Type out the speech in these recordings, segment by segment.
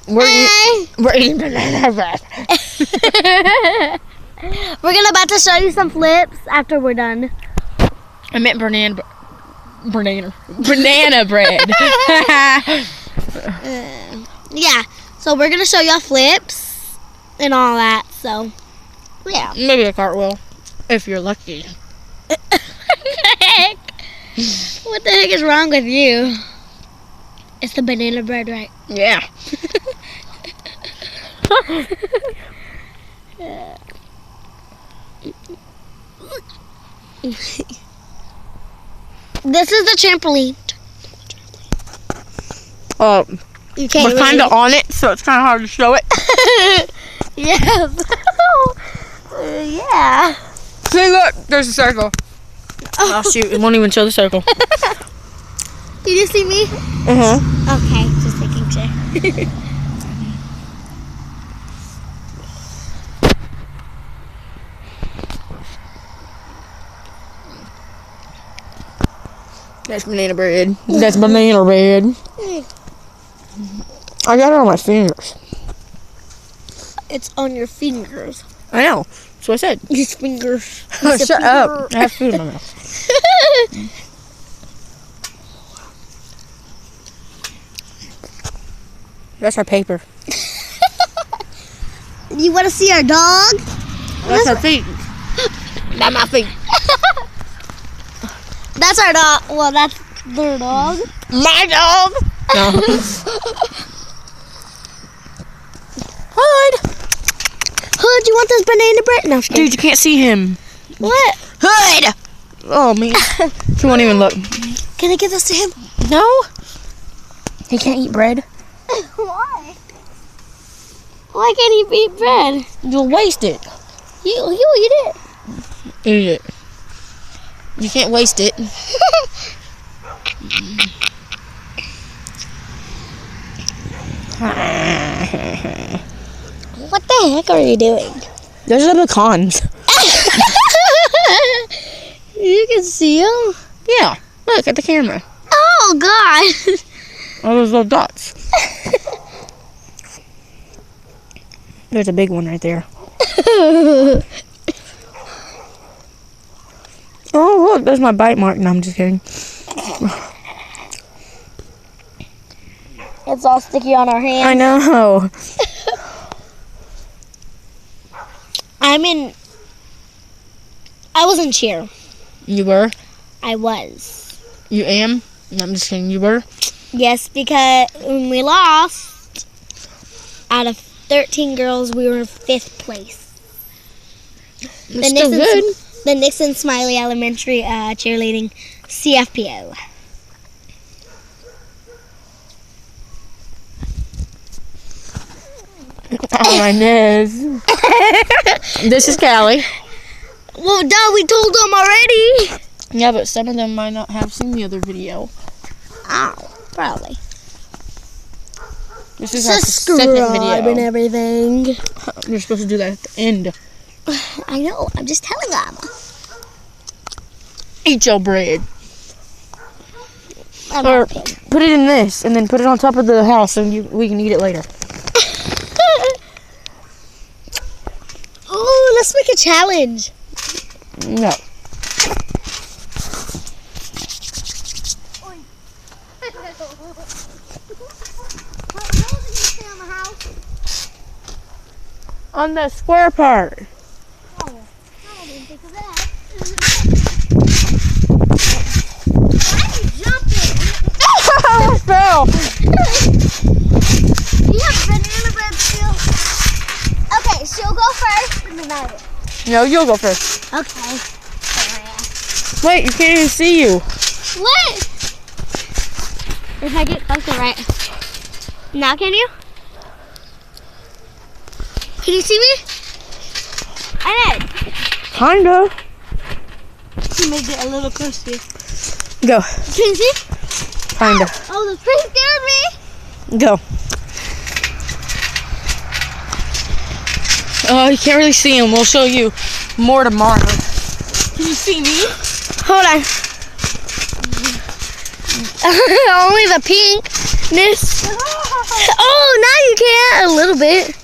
We're eating banana bread. We're about to show you some flips after we're done. I meant banana bread. Yeah, so we're gonna show y'all flips and all that. So, yeah. Maybe a cartwheel, if you're lucky. What the heck is wrong with you? It's the banana bread, right? Yeah. This is the trampoline. You can't we're kind of on it, so it's kind of hard to show it. Yes. Yeah. See, look, there's a circle. Oh, shoot, it won't even show the circle. Did you see me? Okay, just making sure. That's banana bread. That's banana bread. I got it on my fingers. It's on your fingers. I know. That's what I said. His fingers. Shut up. I have food in my mouth. That's our paper. You want to see our dog? That's our feet. That's my feet. That's our dog. Well, that's their dog. My dog. No. Hood. Hood, you want this banana bread? No, Dude, you can't see him. What? Hood. Oh, man. He won't even look. Can I give this to him? No. He can't eat bread. Why? Why can't he eat bread? You'll waste it. You eat it. Eat it. You can't waste it. What the heck are you doing? Those are the pecans. You can see them? Yeah. Look at the camera. Oh, God. All those little dots. There's a big one right there. Oh, look, there's my bite mark. No, I'm just kidding. It's all sticky on our hands. I know. I was in cheer. You were? I was. You am? No, I'm just kidding. You were? Yes, because when we lost, out of 13 girls, we were in 5th place. It's still good. The Nixon Smiley Elementary cheerleading CFPO. Oh, my nose. This is Callie. Well, duh, we told them already. Yeah, but some of them might not have seen the other video. Oh, probably. This is our second video. And everything. You're supposed to do that at the end. I know. I'm just telling them. Eat your bread. Or put it in this, and then put it on top of the house, and we can eat it later. Ooh, let's make a challenge. No. On the square part. Oh, I didn't think of that. Why are you jumping? I fell. You have banana bread still? Okay, she'll go first and then I will. No, you'll go first. Okay. Wait, you can't even see you. What? If I get closer, right? Now can you? Can you see me? I did. Kinda. You may get a little closer. Go. Can you see? Kinda. Oh, the tree scared me. Go. Oh, you can't really see him. We'll show you more tomorrow. Can you see me? Hold on. Only the pinkness. Oh, now you can. little bit.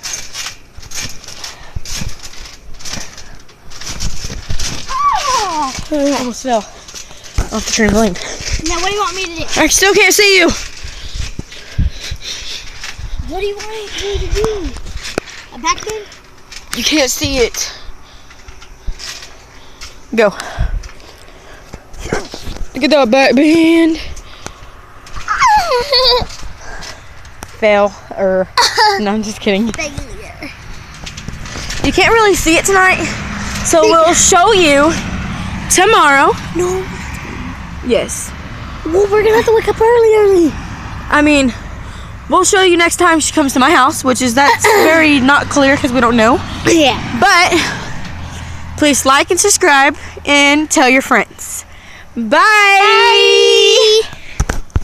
I almost fell off the trampoline. Now, what do you want me to do? I still can't see you. What do you want me to do? A back bend? You can't see it. Go. Look at that back bend. Fail. No, I'm just kidding. You can't really see it tonight, so we'll show you tomorrow. No. Yes. Well, we're gonna have to wake up early. I mean, we'll show you next time she comes to my house, that's very not clear because we don't know. Yeah. But please like and subscribe and tell your friends. Bye. Bye.